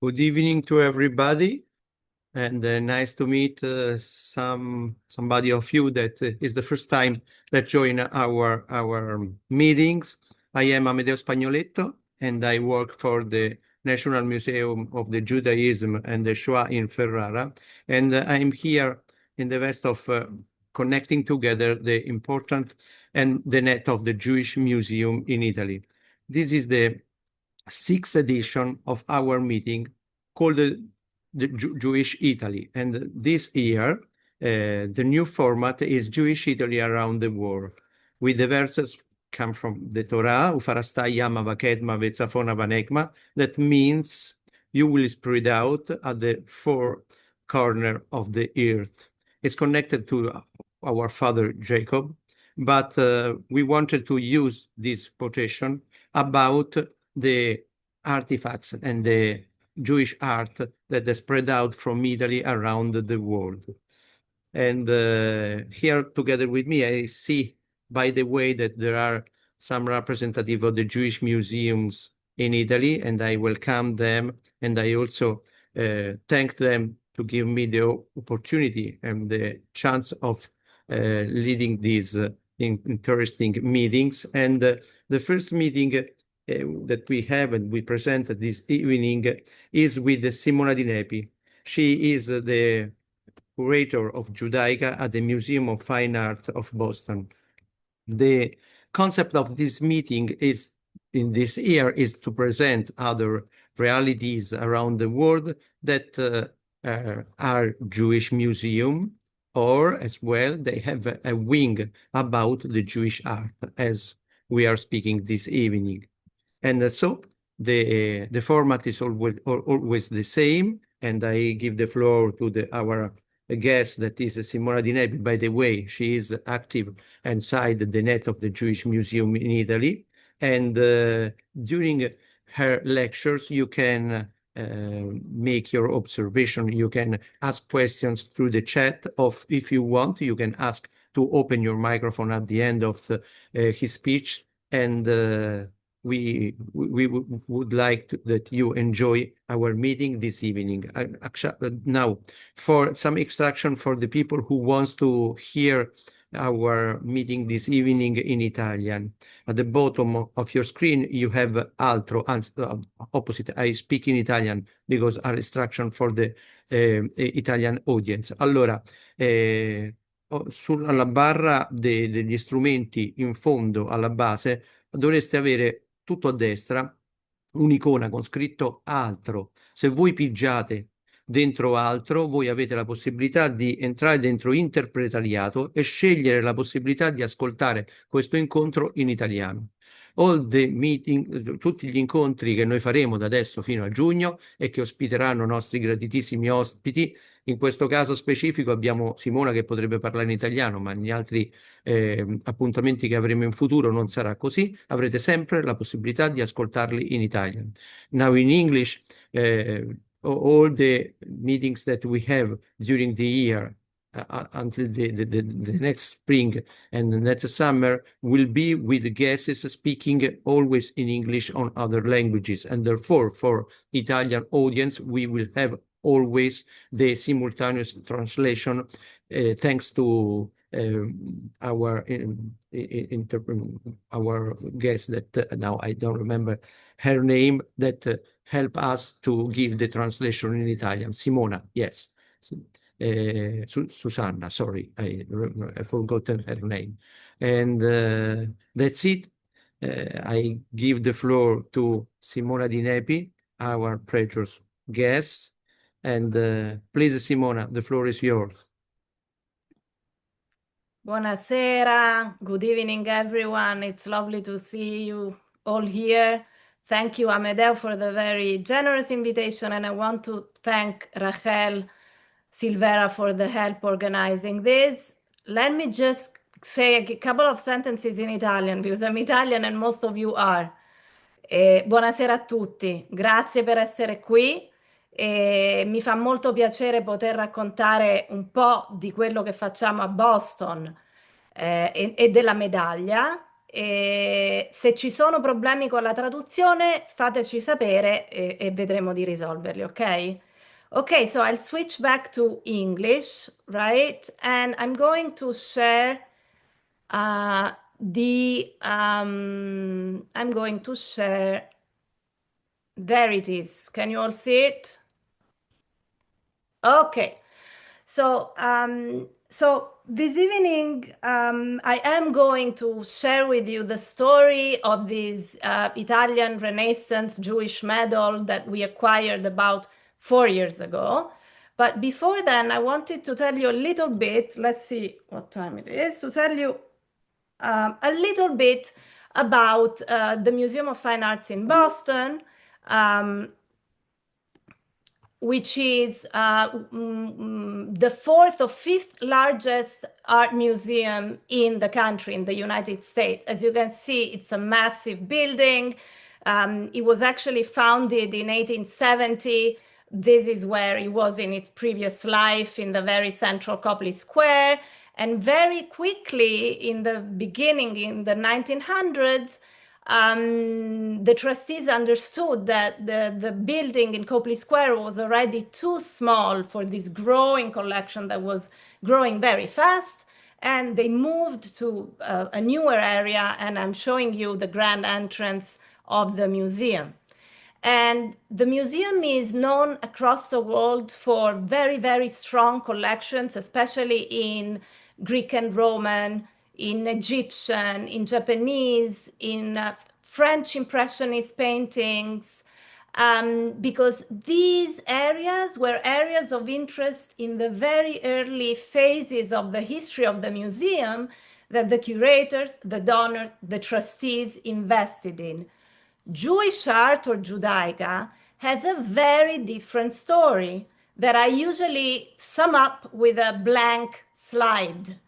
Good evening to everybody, and nice to meet somebody of you that is the first time that join our meetings. I am Amedeo Spagnoletto, and I work for the National Museum of the Judaism and the Shoah in Ferrara, and I'm here in the vest of connecting together the important and the net of the Jewish Museum in Italy. This is the sixth edition of our meeting called the Jewish Italy. And this year, the new format is Jewish Italy around the world, with the verses come from the Torah, Ufarastai Yama Vakedma Vetzafona Vanekma, that means you will spread out at the four corner of the earth. It's connected to our father Jacob, but we wanted to use this quotation about the artifacts and the Jewish art that is spread out from Italy around the world. And here together with me, I see, by the way, that there are some representative of the Jewish museums in Italy, and I welcome them. And I also thank them to give me the opportunity and the chance of leading these interesting meetings. And the first meeting that we have and we presented this evening is with Simona Di Nepi. She is the curator of Judaica at the Museum of Fine Art of Boston. The concept of this meeting is in this year is to present other realities around the world that are Jewish museum, or as well they have a wing about the Jewish art, as we are speaking this evening. And so the format is always the same, and I give the floor to our guest, that is Simona Di Nepi. By the way, she is active inside the net of the Jewish Museum in Italy. And during her lectures, you can make your observation. You can ask questions through the chat, of if you want, you can ask to open your microphone at the end of his speech. And we would like that you enjoy our meeting this evening. Now, for some instruction for the people who wants to hear our meeting this evening in Italian. At the bottom of your screen, you have altro, opposite. I speak in Italian because our instruction for the Italian audience. Allora, sulla barra degli strumenti in fondo alla base dovreste avere tutto a destra un'icona con scritto altro. Se voi pigiate dentro altro, voi avete la possibilità di entrare dentro interpretariato e scegliere la possibilità di ascoltare questo incontro in italiano. All the meeting, tutti gli incontri che noi faremo da adesso fino a giugno e che ospiteranno nostri graditissimi ospiti. In questo caso specifico abbiamo Simona che potrebbe parlare in italiano, ma negli altri appuntamenti che avremo in futuro non sarà così. Avrete sempre la possibilità di ascoltarli in Italian. Now in English, all the meetings that we have during the year until the next spring and the next summer will be with guests speaking always in English on other languages. And therefore, for Italian audience, we will have always the simultaneous translation thanks to our guest that now I don't remember her name, that help us to give the translation in Italian. Simona, yes. Susanna, sorry, I forgotten her name. And that's it. I give the floor to Simona Di Nepi, our precious guest. And please, Simona, the floor is yours. Buonasera, good evening, everyone. It's lovely to see you all here. Thank you, Amedeo, for the very generous invitation, and I want to thank Rachel Silvera for the help organizing this. Let me just say a couple of sentences in Italian, because I'm Italian and most of you are. Buonasera a tutti, grazie per essere qui. Mi fa molto piacere poter raccontare un po' di quello che facciamo a Boston e della medaglia. e se ci sono problemi con la traduzione, fateci sapere e vedremo di risolverli, ok? Okay, so I'll switch back to English, right? And I'm going to share I'm going to share, there it is. Can you all see it? Okay. So this evening, I am going to share with you the story of this Italian Renaissance Jewish medal that we acquired about 4 years ago. But before then, I wanted to tell you a little bit, let's see what time it is, to tell you a little bit about the Museum of Fine Arts in Boston, which is the fourth or fifth largest art museum in the country, in the United States. As you can see, it's a massive building. It was actually founded in 1870. This is where it was in its previous life, in the very central Copley Square. And very quickly, in the beginning, in the 1900s, the trustees understood that the building in Copley Square was already too small for this growing collection that was growing very fast. And they moved to a newer area, and I'm showing you the grand entrance of the museum. And the museum is known across the world for very, very strong collections, especially in Greek and Roman, in Egyptian, in Japanese, in French Impressionist paintings, because these areas were areas of interest in the very early phases of the history of the museum that the curators, the donors, the trustees invested in. Jewish art, or Judaica, has a very different story that I usually sum up with a blank slide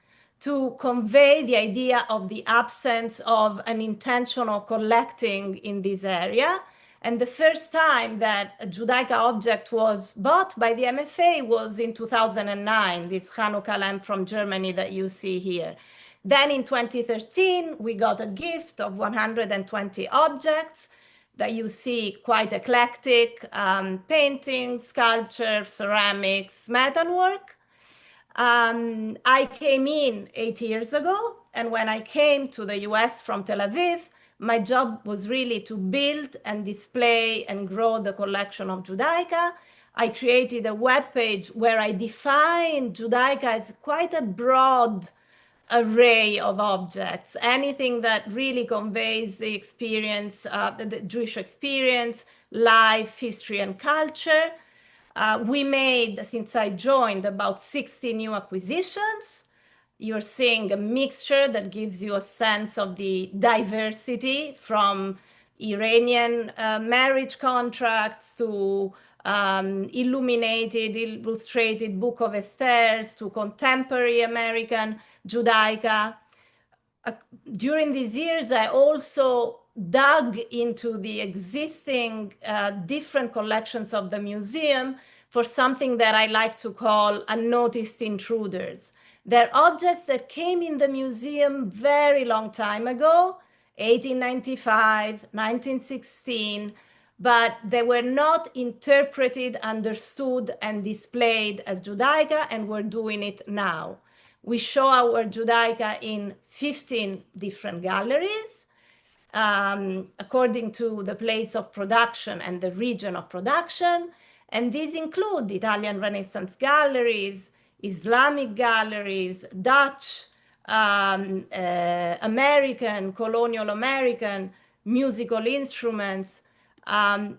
to convey the idea of the absence of an intentional collecting in this area. And the first time that a Judaica object was bought by the MFA was in 2009, this Hanukkah lamp from Germany that you see here. Then in 2013, we got a gift of 120 objects that you see, quite eclectic, paintings, sculpture, ceramics, metalwork. I came in 8 years ago, and when I came to the US from Tel Aviv, my job was really to build and display and grow the collection of Judaica. I created a webpage where I defined Judaica as quite a broad array of objects, anything that really conveys the experience, the Jewish experience, life, history, and culture. We made, since I joined, about 60 new acquisitions. You're seeing a mixture that gives you a sense of the diversity, from Iranian marriage contracts to illustrated Book of Esthers, to contemporary American Judaica. During these years, I also dug into the existing different collections of the museum for something that I like to call unnoticed intruders. They're objects that came in the museum very long time ago, 1895, 1916, but they were not interpreted, understood, and displayed as Judaica, and we're doing it now. We show our Judaica in 15 different galleries, according to the place of production and the region of production. And these include Italian Renaissance galleries, Islamic galleries, Dutch, American, colonial American, musical instruments. And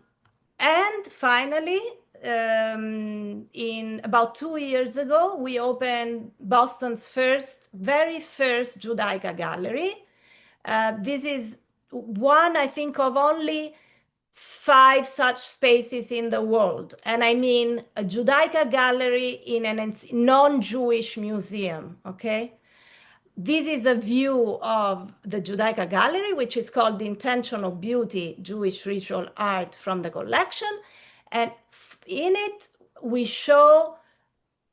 finally, in about 2 years ago, we opened Boston's very first Judaica gallery. This is one, I think, of only 5 such spaces in the world. And I mean a Judaica gallery in a non-Jewish museum, okay? This is a view of the Judaica gallery, which is called Intentional Beauty, Jewish Ritual Art from the collection. And in it, we show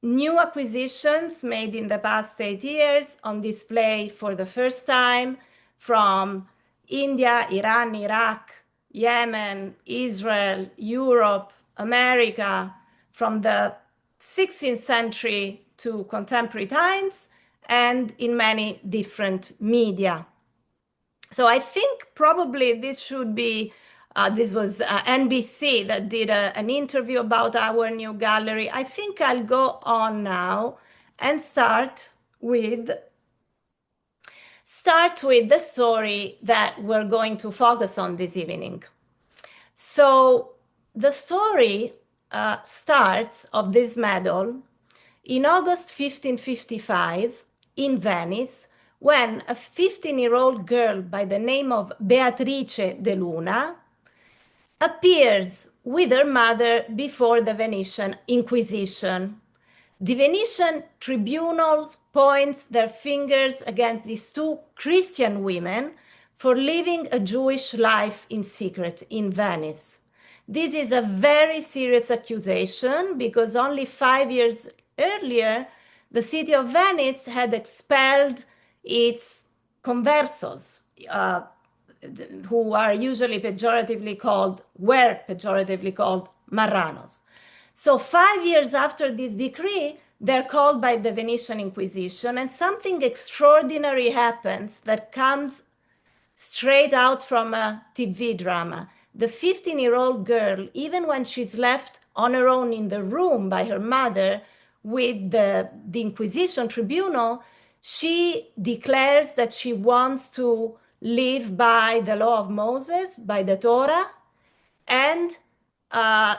new acquisitions made in the past 8 years on display for the first time from India, Iran, Iraq, Yemen, Israel, Europe, America, from the 16th century to contemporary times, and in many different media. So I think probably this should be, this was NBC that did an interview about our new gallery. I think I'll go on now and start with the story that we're going to focus on this evening. So the story starts of this medal in August 1555 in Venice, when a 15-year-old girl by the name of Beatrice de Luna appears with her mother before the Venetian Inquisition. The Venetian tribunals point their fingers against these two Christian women for living a Jewish life in secret in Venice. This is a very serious accusation because only 5 years earlier, the city of Venice had expelled its conversos, who were pejoratively called marranos. So 5 years after this decree, they're called by the Venetian Inquisition, and something extraordinary happens that comes straight out from a TV drama. The 15-year-old girl, even when she's left on her own in the room by her mother with the Inquisition tribunal, she declares that she wants to live by the law of Moses, by the Torah, and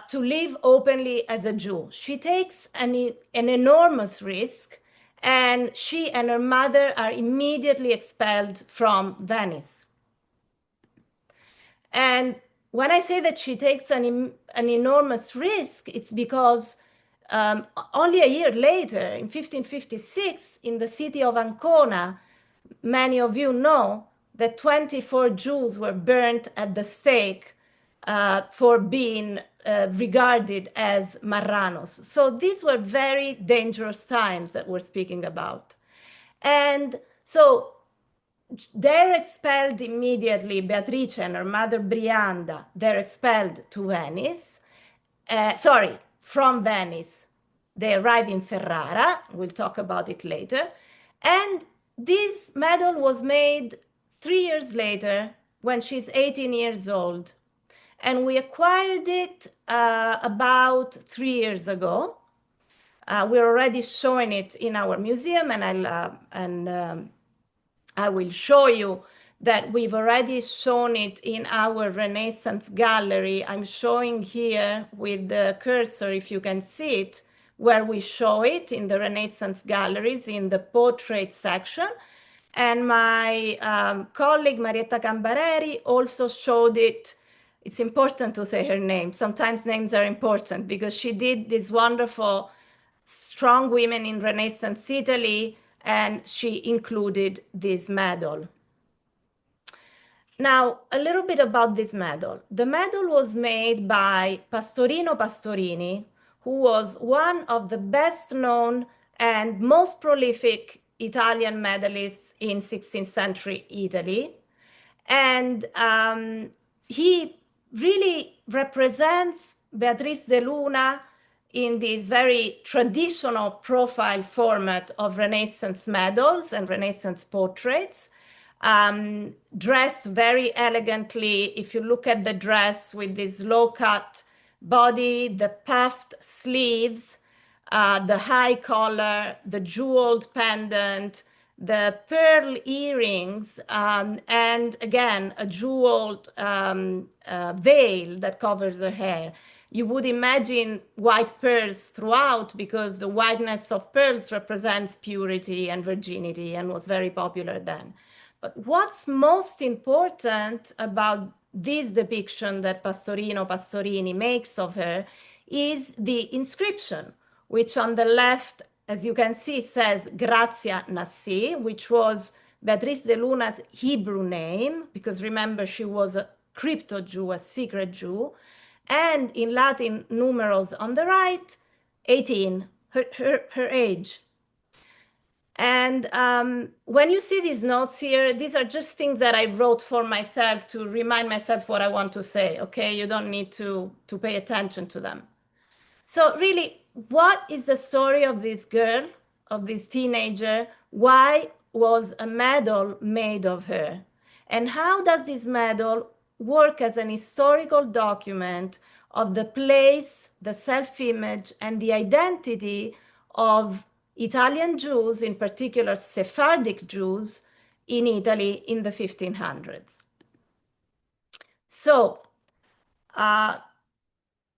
to live openly as a Jew. She takes an enormous risk, and she and her mother are immediately expelled from Venice. And when I say that she takes an enormous risk, it's because only a year later, in 1556, in the city of Ancona, many of you know that 24 Jews were burnt at the stake for being regarded as marranos. So these were very dangerous times that we're speaking about. And so they're expelled immediately. Beatrice and her mother Brianda, they're expelled to Venice. From Venice. They arrive in Ferrara. We'll talk about it later. And this medal was made 3 years later when she's 18 years old. And we acquired it about 3 years ago. We're already showing it in our museum, and I will show you that we've already shown it in our Renaissance gallery. I'm showing here with the cursor, if you can see it, where we show it in the Renaissance galleries in the portrait section. And my colleague Marietta Cambareri also showed it. It's important to say her name. Sometimes names are important because she did this wonderful Strong Women in Renaissance Italy, and she included this medal. Now, a little bit about this medal. The medal was made by Pastorino Pastorini, who was one of the best known and most prolific Italian medalists in 16th century Italy. And he really represents Beatrice de Luna in this very traditional profile format of Renaissance medals and Renaissance portraits, dressed very elegantly. If you look at the dress with this low-cut body, the puffed sleeves, the high collar, the jeweled pendant, the pearl earrings, and again, a jeweled veil that covers her hair. You would imagine white pearls throughout because the whiteness of pearls represents purity and virginity and was very popular then. But what's most important about this depiction that Pastorino Pastorini makes of her is the inscription, which on the left, as you can see, says Gracia Nasi, which was Beatrice de Luna's Hebrew name, because remember, she was a crypto Jew, a secret Jew. And in Latin numerals on the right, 18, her age. And when you see these notes here, these are just things that I wrote for myself to remind myself what I want to say, okay? You don't need to pay attention to them. So really, what is the story of this girl, of this teenager? Why was a medal made of her? And how does this medal work as an historical document of the place, the self-image, and the identity of Italian Jews, in particular Sephardic Jews, in Italy in the 1500s? So,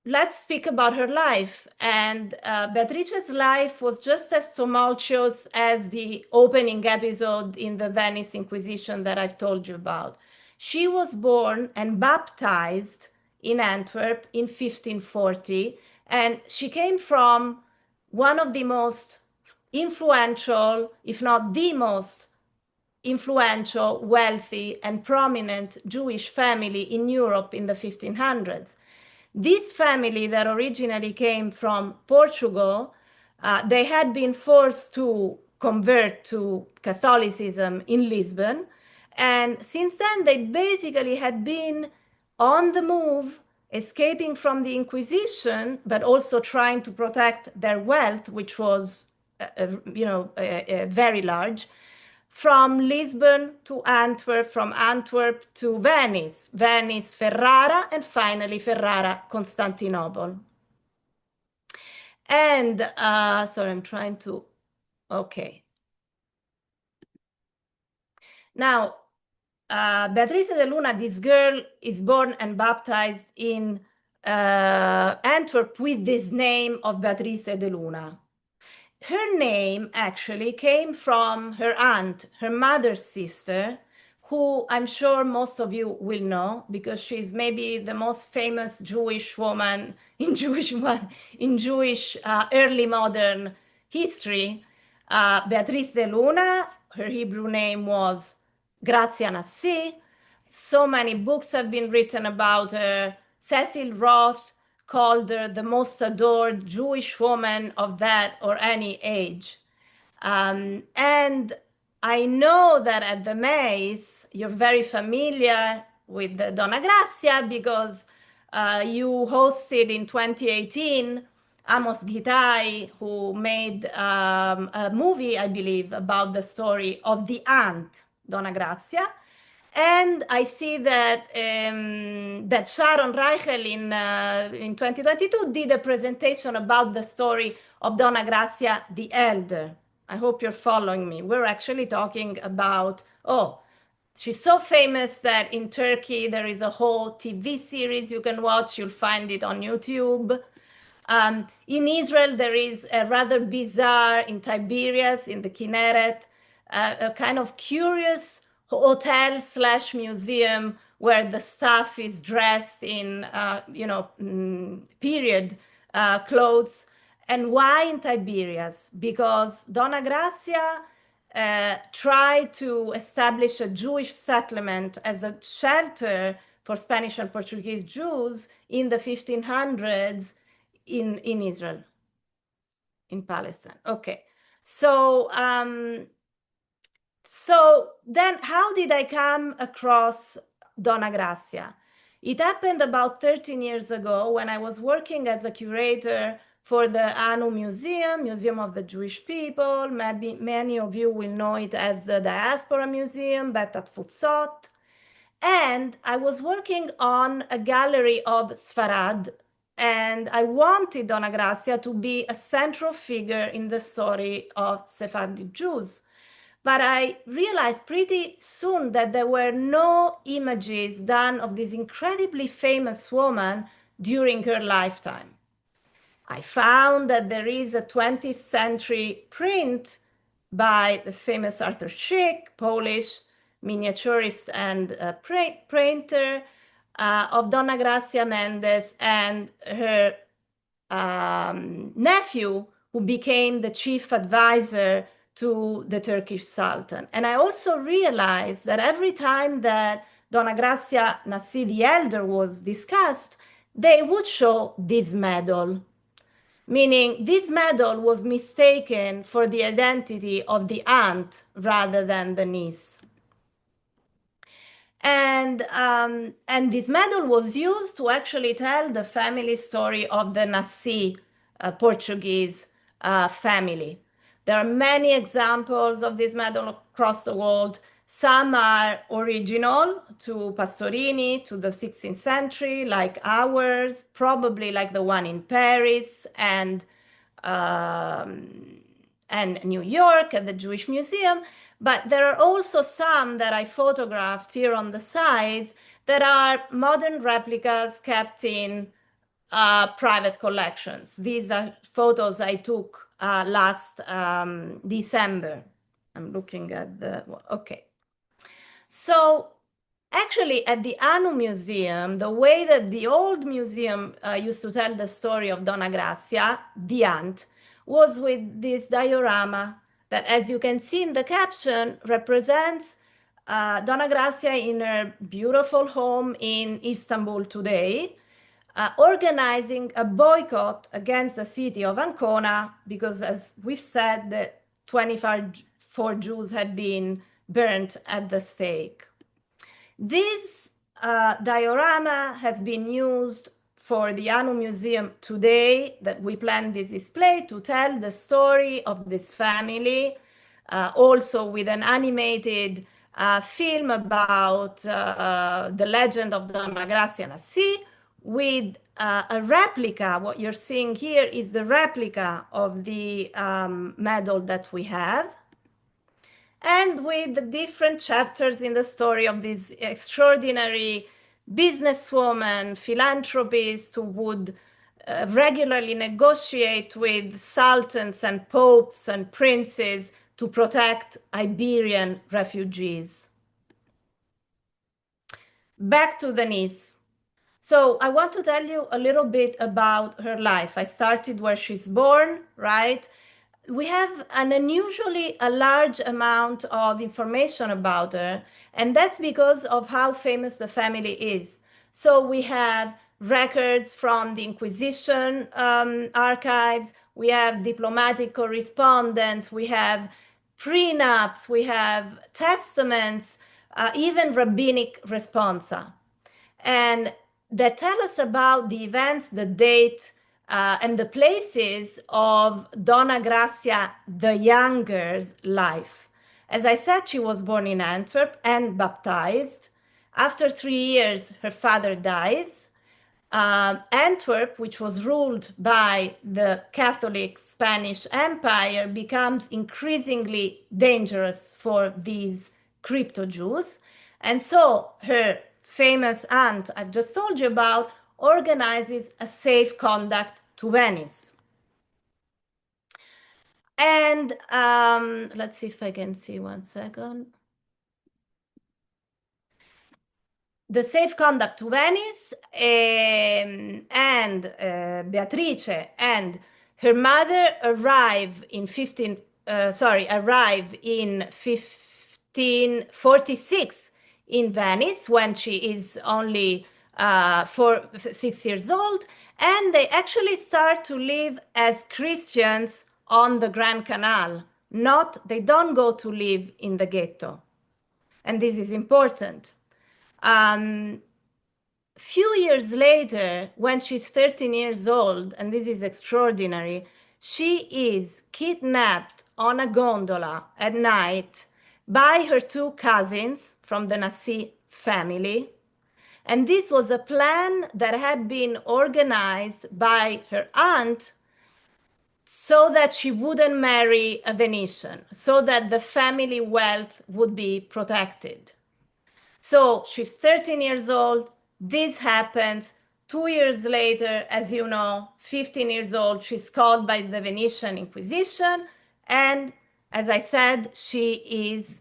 let's speak about her life. And Beatrice's life was just as tumultuous as the opening episode in the Venice Inquisition that I've told you about. She was born and baptized in Antwerp in 1540, and she came from one of the most influential, if not the most influential, wealthy, and prominent Jewish family in Europe in the 1500s. This family that originally came from Portugal, they had been forced to convert to Catholicism in Lisbon. And since then, they basically had been on the move, escaping from the Inquisition, but also trying to protect their wealth, which was, very large, from Lisbon to Antwerp, from Antwerp to Venice, Venice, Ferrara, and finally Ferrara, Constantinople. And sorry, I'm trying to, okay. Now, Beatrice de Luna, this girl, is born and baptized in Antwerp with this name of Beatrice de Luna. Her name actually came from her aunt, her mother's sister, who I'm sure most of you will know because she's maybe the most famous Jewish woman in Jewish early modern history. Beatrice de Luna, her Hebrew name was Gracia Nasi. So many books have been written about her. Cecil Roth called her the most adored Jewish woman of that or any age. And I know that at the MEIS, you're very familiar with the Dona Gracia because you hosted in 2018 Amos Gitai, who made a movie, I believe, about the story of the aunt, Dona Gracia. And I see that that Sharon Reichel in 2022 did a presentation about the story of Dona Gracia the Elder. I hope you're following me. We're actually talking about, she's so famous that in Turkey there is a whole TV series you can watch. You'll find it on YouTube. In Israel, there is a rather bizarre, in Tiberias, in the Kinneret, a kind of curious hotel/museum where the staff is dressed in, period clothes. And why in Tiberias? Because Dona Gracia tried to establish a Jewish settlement as a shelter for Spanish and Portuguese Jews in the 1500s in Israel, in Palestine. Okay, so then how did I come across Dona Gracia? It happened about 13 years ago when I was working as a curator for the ANU Museum of the Jewish People. Maybe many of you will know it as the Diaspora Museum, Bet Atfutzot. And I was working on a gallery of Sfarad, and I wanted Dona Gracia to be a central figure in the story of Sephardic Jews. But I realized pretty soon that there were no images done of this incredibly famous woman during her lifetime. I found that there is a 20th century print by the famous Arthur Szyk, Polish miniaturist and painter, of Dona Gracia Mendes and her nephew, who became the chief advisor to the Turkish Sultan. And I also realized that every time that Dona Gracia Nasi the Elder was discussed, they would show this medal. meaning this medal was mistaken for the identity of the aunt rather than the niece. And this medal was used to actually tell the family story of the Nasi Portuguese family. There are many examples of this medal across the world. Some are original to Pastorini, to the 16th century, like ours, probably like the one in Paris and New York at the Jewish Museum. But there are also some that I photographed here on the sides that are modern replicas kept in private collections. These are photos I took last December. I'm looking at the, okay. So actually at the Anu Museum, the way that the old museum used to tell the story of Dona Gracia, the aunt, was with this diorama that, as you can see in the caption, represents Dona Gracia in her beautiful home in Istanbul today, organizing a boycott against the city of Ancona because, as we've said, the 24 Jews had been burnt at the stake. This diorama has been used for the Anu Museum today, that we plan this display to tell the story of this family, also with an animated film about the legend of Dona Gracia Nasi, with a replica. What you're seeing here is the replica of the medal that we have, and with the different chapters in the story of this extraordinary businesswoman, philanthropist who would regularly negotiate with sultans and popes and princes to protect Iberian refugees. Back to the niece. So I want to tell you a little bit about her life. I started where she's born, right? We have an unusually a large amount of information about her, and that's because of how famous the family is. So we have records from the Inquisition archives, we have diplomatic correspondence, we have prenups, we have testaments, even rabbinic responsa. And that tell us about the events, the date, and the places of Dona Gracia the Younger's life. As I said, she was born in Antwerp and baptized. After 3 years, her father dies. Antwerp, which was ruled by the Catholic Spanish Empire, becomes increasingly dangerous for these crypto Jews. And so her famous aunt I've just told you about organizes a safe conduct to Venice. And let's see if I can see 1 second. The safe conduct to Venice, and Beatrice and her mother arrive in 1546 in Venice when she is only 6 years old, and they actually start to live as Christians on the Grand Canal. They don't go to live in the ghetto. And this is important. Few years later, when she's 13 years old, and this is extraordinary, she is kidnapped on a gondola at night by her 2 cousins from the Nasi family. And this was a plan that had been organized by her aunt so that she wouldn't marry a Venetian, so that the family wealth would be protected. So she's 13 years old. This happens. 2 years later, as you know, 15 years old, she's called by the Venetian Inquisition. And as I said, she is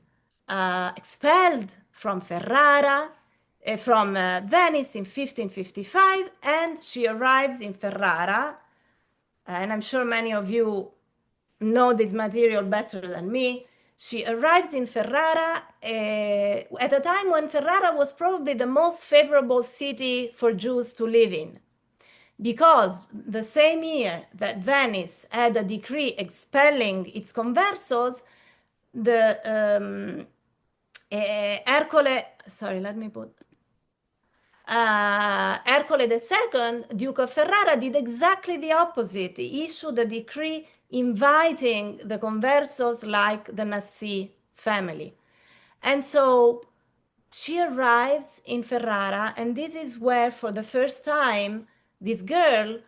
expelled from Ferrara, from Venice in 1555, and she arrives in Ferrara. And I'm sure many of you know this material better than me. She arrives in Ferrara at a time when Ferrara was probably the most favorable city for Jews to live in. because the same year that Venice had a decree expelling its conversos, the Ercole, sorry, let me put, Ercole II, Duke of Ferrara, did exactly the opposite. He issued a decree inviting the conversos like the Nasi family. And so she arrives in Ferrara, and this is where, for the first time, this girl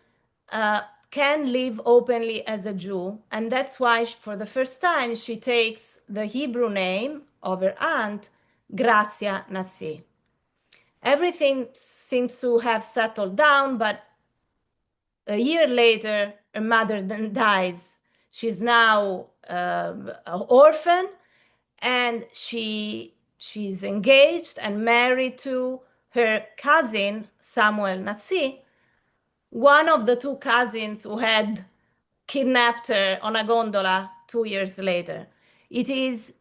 can live openly as a Jew. And that's why, for the first time, she takes the Hebrew name of her aunt, Gracia Nasi. Everything seems to have settled down, but a year later, her mother then dies. She's now an orphan, and she's engaged and married to her cousin, Samuel Nasi, one of the two cousins who had kidnapped her on a gondola 2 years later. It is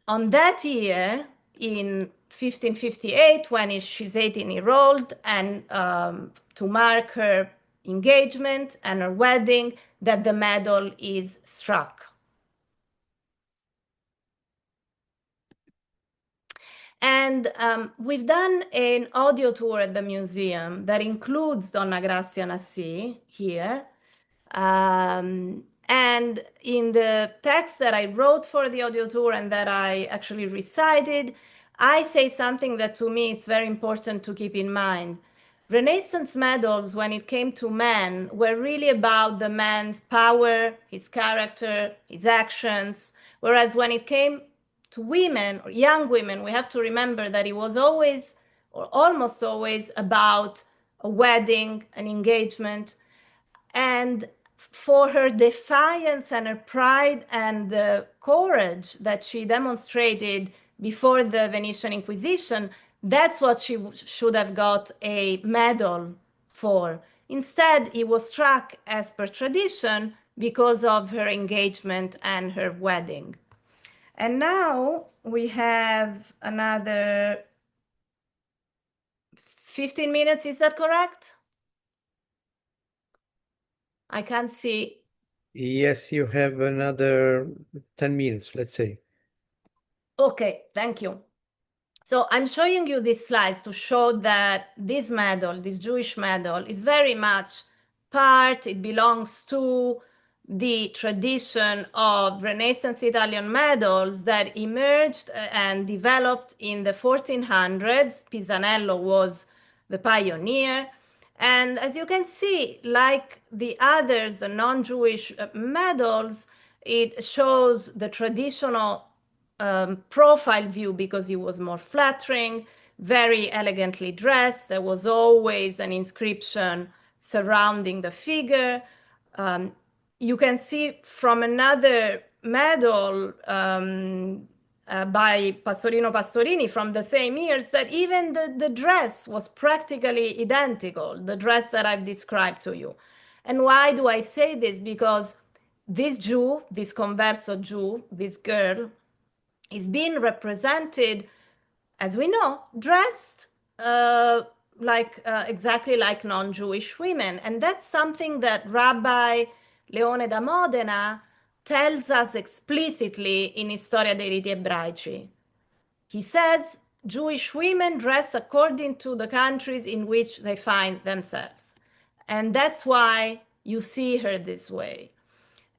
on that year, in 1558, when she's 18-year old, and to mark her engagement and her wedding, that the medal is struck. And we've done an audio tour at the museum that includes Donna Grazia Nasi here. And in the text that I wrote for the audio tour and that I actually recited, I say something that to me it's very important to keep in mind. Renaissance medals, when it came to men, were really about the man's power, his character, his actions, whereas when it came to women or young women, we have to remember that it was always or almost always about a wedding, an engagement. And for her defiance and her pride and the courage that she demonstrated before the Venetian Inquisition, that's what she should have got a medal for. Instead, it was struck as per tradition because of her engagement and her wedding. And now we have another 15 minutes, is that correct? I can't see. Yes, you have another 10 minutes, let's say. Okay, thank you. So I'm showing you these slides to show that this medal, this Jewish medal, is very much part, it belongs to the tradition of Renaissance Italian medals that emerged and developed in the 1400s. Pisanello was the pioneer. And as you can see, like the others, the non-Jewish medals, it shows the traditional profile view because he was more flattering, very elegantly dressed. There was always an inscription surrounding the figure. You can see from another medal by Pastorino Pastorini from the same years that even the dress was practically identical, the dress that I've described to you. And why do I say this? Because this Jew, this converso Jew, this girl, is being represented, as we know, dressed exactly like non-Jewish women. And that's something that Rabbi Leone da Modena tells us explicitly in Storia dei Riti Ebraici. He says Jewish women dress according to the countries in which they find themselves. And that's why you see her this way.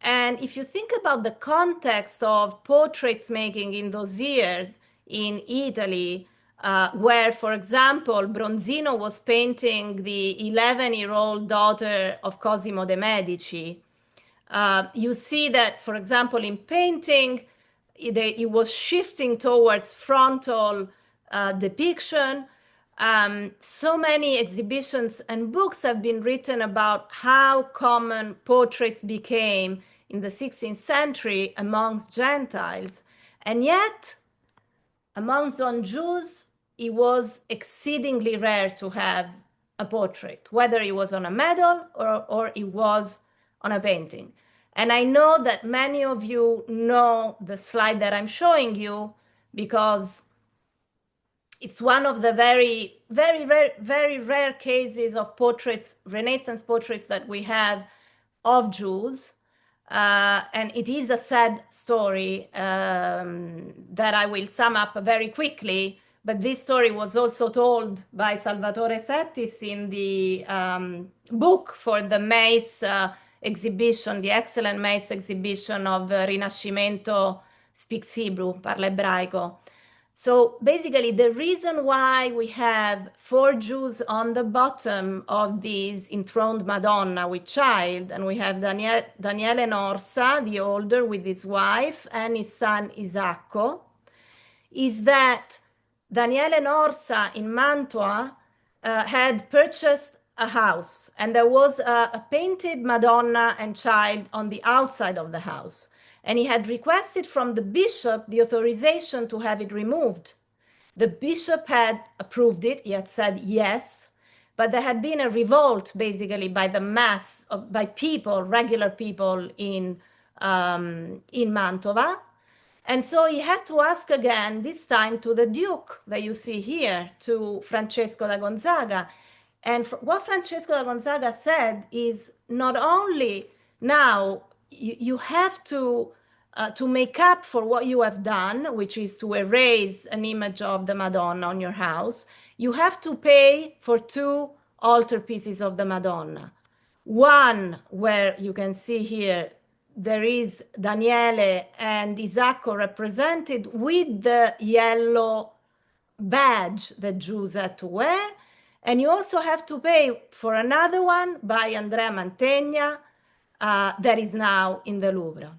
And if you think about the context of portraits making in those years in Italy, where, for example, Bronzino was painting the 11-year-old daughter of Cosimo de' Medici, you see that, for example, in painting, it was shifting towards frontal depiction. So many exhibitions and books have been written about how common portraits became in the 16th century amongst Gentiles. And yet, amongst non-Jews, it was exceedingly rare to have a portrait, whether it was on a medal or it was on a painting. And I know that many of you know the slide that I'm showing you because it's one of the very, very rare cases of portraits, Renaissance portraits that we have of Jews. And it is a sad story that I will sum up very quickly. But this story was also told by Salvatore Settis in the book for the MEIS exhibition, the excellent MEIS exhibition of Rinascimento Speaks Hebrew, Parla Ebraico. So basically, the reason why we have four Jews on the bottom of this enthroned Madonna with child, and we have Daniele Norsa, the older, with his wife and his son Isacco, is that Daniele Norsa in Mantua had purchased a house, and there was a painted Madonna and child on the outside of the house. And he had requested from the bishop the authorization to have it removed. The bishop had approved it, he had said yes, but there had been a revolt basically by the mass, by people, regular people in Mantova. And so he had to ask again, this time to the Duke that you see here, to Francesco da Gonzaga. And what Francesco da Gonzaga said is not only now you have to make up for what you have done, which is to erase an image of the Madonna on your house, you have to pay for two altar pieces of the Madonna. One where you can see here, there is Daniele and Isacco represented with the yellow badge that Jews had to wear. And you also have to pay for another one by Andrea Mantegna that is now in the Louvre.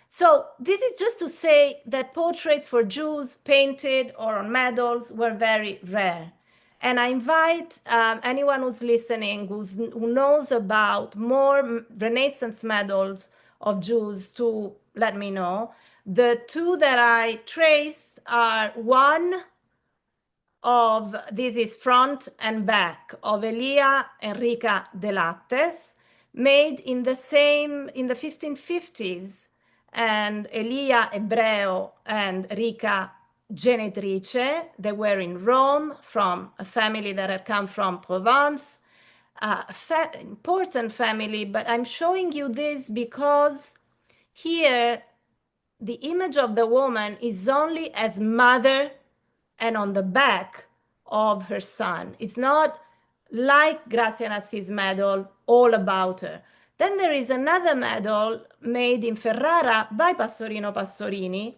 So this is just to say that portraits for Jews painted or on medals were very rare. And I invite anyone who's listening, who knows about more Renaissance medals of Jews to let me know. The two that I traced are one of, this is front and back, of Elia Enrica de Lattes, made in the 1550s, and Elia Ebreo and Rica Genetrice. They were in Rome from a family that had come from Provence, important family, but I'm showing you this because here the image of the woman is only as mother and on the back of her son. It's not like Gracia Nassi's medal, all about her. Then there is another medal made in Ferrara by Pastorino Pastorini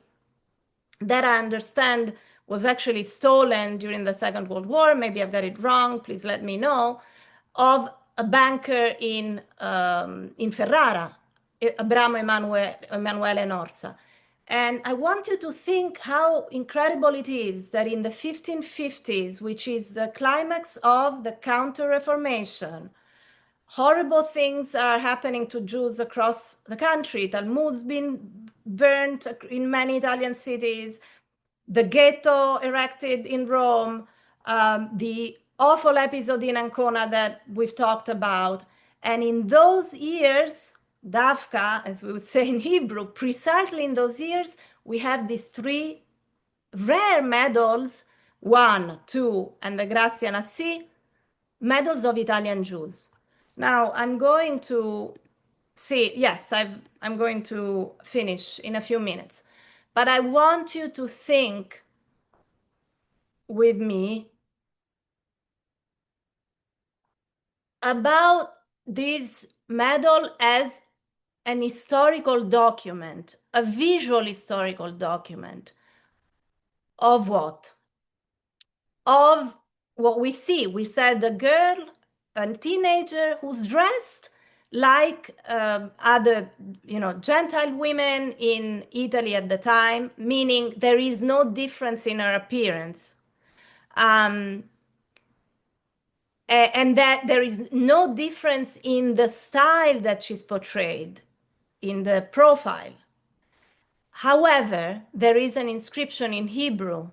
that I understand was actually stolen during the Second World War. Maybe I've got it wrong, please let me know, of a banker in Ferrara, Abramo Emanuele Norsa. And I want you to think how incredible it is that in the 1550s, which is the climax of the Counter-Reformation, horrible things are happening to Jews across the country. Talmud's been burnt in many Italian cities, the ghetto erected in Rome, the awful episode in Ancona that we've talked about. And in those years, Dafka, as we would say in Hebrew, precisely in those years, we have these three rare medals, 1, 2, and the Gracia Nasi, medals of Italian Jews. Now, I'm going to see, yes, I'm going to finish in a few minutes, but I want you to think with me about this medal as an historical document, a visual historical document of what? Of what we see. We said the girl, a teenager who's dressed like other, Gentile women in Italy at the time, meaning there is no difference in her appearance. And that there is no difference in the style that she's portrayed in the profile. However, there is an inscription in Hebrew.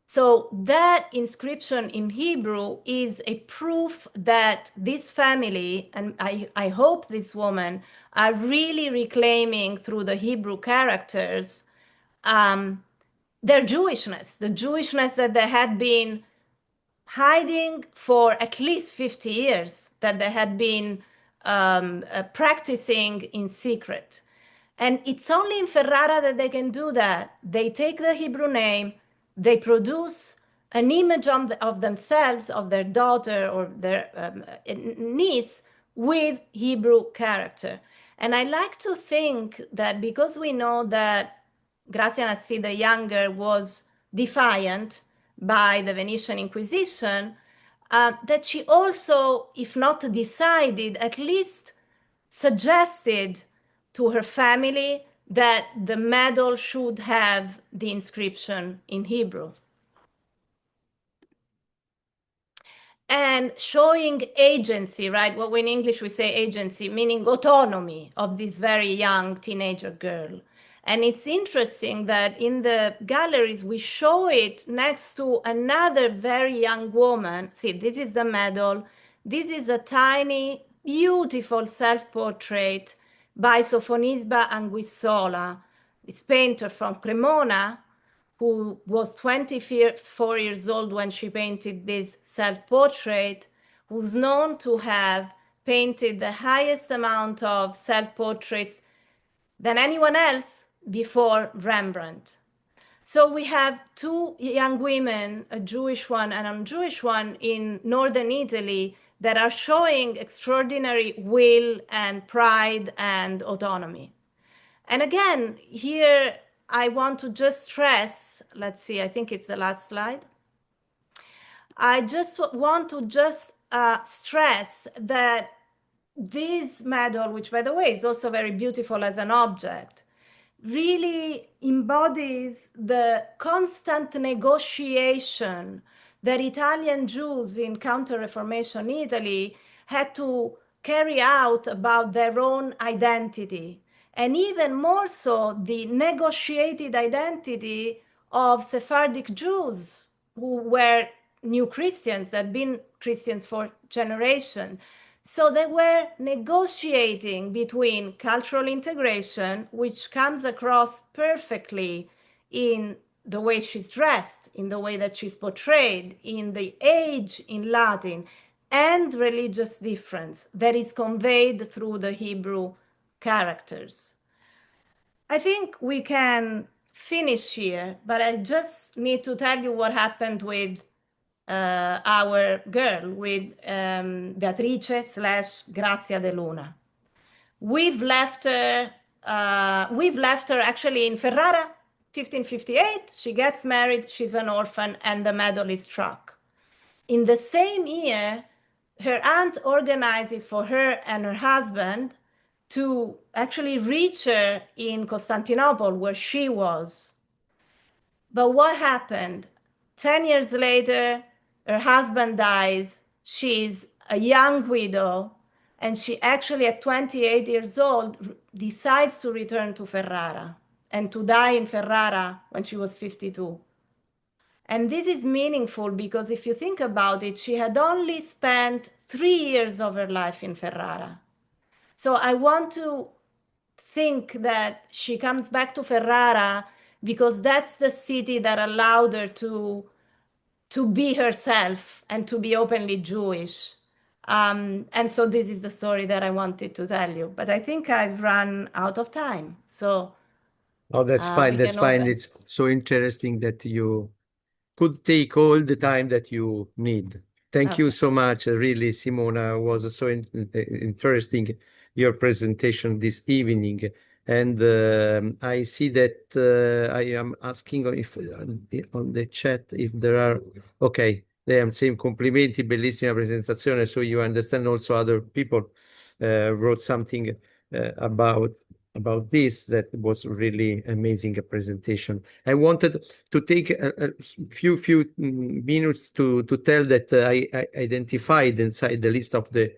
So that inscription in Hebrew is a proof that this family, and I hope this woman, are really reclaiming through the Hebrew characters their Jewishness, the Jewishness that they had been hiding for at least 50 years, that they had been practicing in secret. And it's only in Ferrara that they can do that. They take the Hebrew name, they produce an image of themselves, of their daughter or their niece, with Hebrew character. And I like to think that because we know that Gracia Nasi the younger was defiant by the Venetian Inquisition, that she also, if not decided, at least suggested to her family that the medal should have the inscription in Hebrew. And showing agency, right? Well, in English we say agency, meaning autonomy of this very young teenager girl. And it's interesting that in the galleries we show it next to another very young woman. See, this is the medal. This is a tiny, beautiful self-portrait by Sofonisba Anguissola, this painter from Cremona, who was 24 years old when she painted this self-portrait, who's known to have painted the highest amount of self-portraits than anyone else before Rembrandt. So we have two young women, a Jewish one and a non-Jewish one, in northern Italy that are showing extraordinary will and pride and autonomy. And again, here I want to just stress, let's see, I think it's the last slide. I just want to stress that this medal, which by the way is also very beautiful as an object, really embodies the constant negotiation that Italian Jews in Counter-Reformation Italy had to carry out about their own identity, and even more so the negotiated identity of Sephardic Jews who were new Christians, had been Christians for generations. So they were negotiating between cultural integration, which comes across perfectly in the way she's dressed, in the way that she's portrayed, in the age in Latin, and religious difference that is conveyed through the Hebrew characters. I think we can finish here, but I just need to tell you what happened with our girl, with Beatrice/Grazia de Luna. We've left her actually in Ferrara, 1558. She gets married, she's an orphan, and the medal is struck. In the same year, her aunt organizes for her and her husband to actually reach her in Constantinople, where she was. But what happened? 10 years later, her husband dies. She's a young widow, and she actually, at 28 years old, decides to return to Ferrara and to die in Ferrara when she was 52. And this is meaningful because if you think about it, she had only spent 3 years of her life in Ferrara. So I want to think that she comes back to Ferrara because that's the city that allowed her to be herself and to be openly Jewish. And so this is the story that I wanted to tell you. But I think I've run out of time. So oh, that's fine. That's fine. It's so interesting that you could take all the time that you need. Thank you so much. Really, Simona, was so interesting, your presentation this evening. And I see that I am asking if on the chat if there are, okay, they am saying complimenti, bellissima presentazione. So you understand also other people wrote something about this. That was really amazing presentation. I wanted to take a few minutes to tell that I identified inside the list of the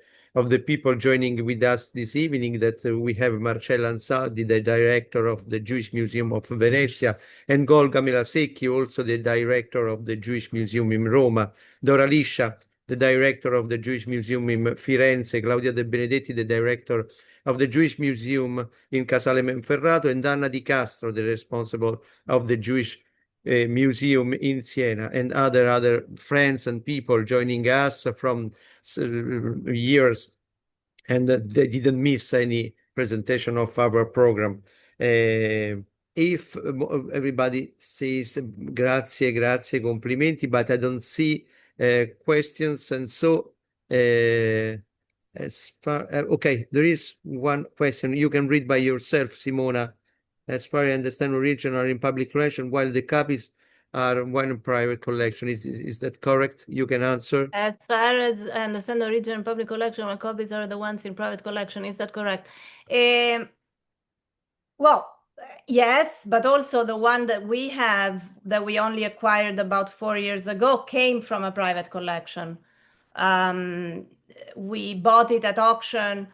people joining with us this evening that we have Marcella Ansaldi, the director of the Jewish Museum of Venezia, and Golga Milasecchi, also the director of the Jewish Museum in Roma, Dora Liscia, the director of the Jewish Museum in Firenze, Claudia De Benedetti, the director of the Jewish Museum in Casale Monferrato, and Anna Di Castro, the responsible of the Jewish museum in Siena, and other friends and people joining us from years, and they didn't miss any presentation of our program. If everybody says grazie, grazie, complimenti, but I don't see questions, and so as far okay, there is one question you can read by yourself, Simona. As far as I understand, original are in public collection, while the copies are one private collection. Is that correct? You can answer. As far as I understand, the original public collection, my copies are the ones in private collection. Is that correct? Well, yes, but also the one that we have that we only acquired about 4 years ago came from a private collection. We bought it at auction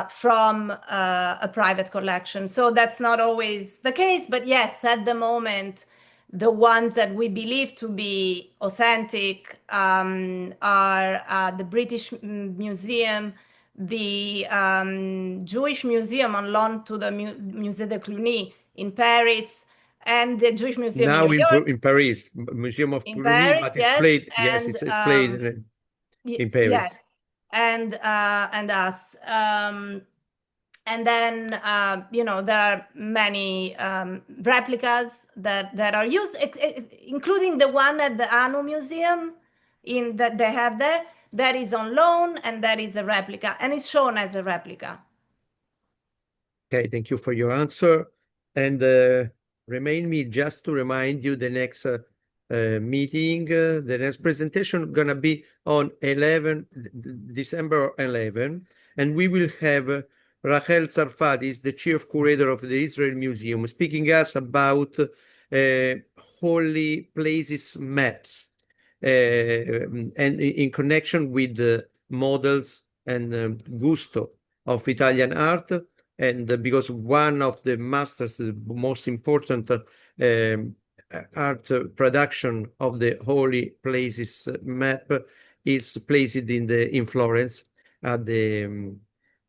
from a private collection. So that's not always the case, but yes, at the moment, the ones that we believe to be authentic are the British Museum, the Jewish Museum on loan to the Musée de Cluny in Paris, and the Jewish Museum in Now New York. in Paris, Museum of In Cluny, Paris, but it's yes, played. Yes, and it's played in Paris. yes, and us. And then there are many replicas that are used, including the one at the Anu Museum that they have there. That is on loan, and that is a replica, and it's shown as a replica. Okay, thank you for your answer. And remain me just to remind you the next meeting, the next presentation gonna be on December 11, and we will have Rachel Sarfati, the chief curator of the Israel Museum, speaking us about holy places maps, and in connection with the models and gusto of Italian art. And because one of the masters, the most important art production of the holy places map is placed in Florence at the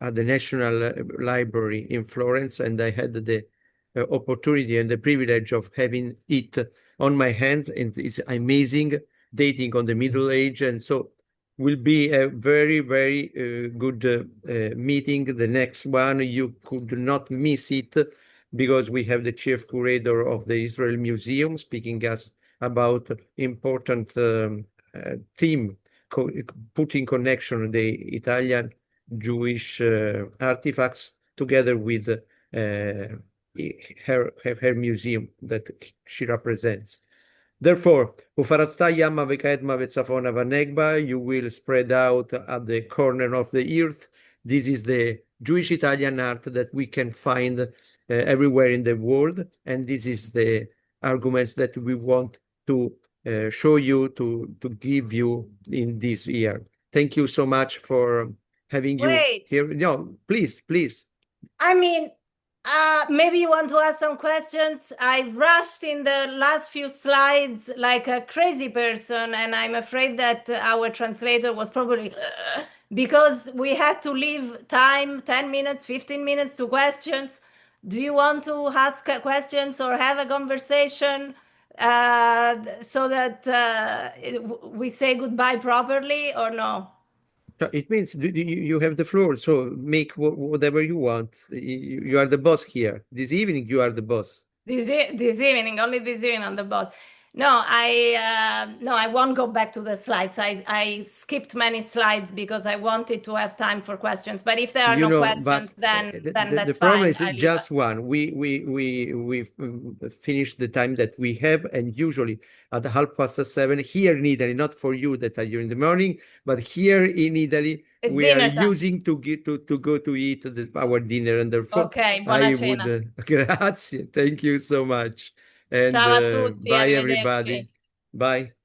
National Library in Florence, and I had the opportunity and the privilege of having it on my hands, and it's amazing, dating on the Middle Age, and so will be a very, very good meeting. The next one, you could not miss it, because we have the chief curator of the Israel Museum speaking us about important theme, put in connection the Italian Jewish artifacts together with her museum that she represents. Therefore, you will spread out at the corner of the earth. This is the Jewish Italian art that we can find everywhere in the world, and this is the arguments that we want to show you, to give you in this year. Thank you so much for having you here. No, please. I mean, maybe you want to ask some questions. I rushed in the last few slides like a crazy person, and I'm afraid that our translator was probably because we had to leave time, 10 minutes, 15 minutes to questions. Do you want to ask questions or have a conversation so that we say goodbye properly, or no? It means you have the floor, so make whatever you want. You are the boss here. This evening, you are the boss. This evening, only this evening on the boat. No, I won't go back to the slides. I skipped many slides because I wanted to have time for questions. But if there are no questions, then that's the problem fine. is just one. We finished the time that we have, and usually at 7:30 here in Italy, not for you that are here in the morning, but here in Italy, we are using to go to eat our dinner, and therefore okay, buona cena. Grazie, thank you so much, and Ciao a tutti, bye arrivederci. everybody, bye.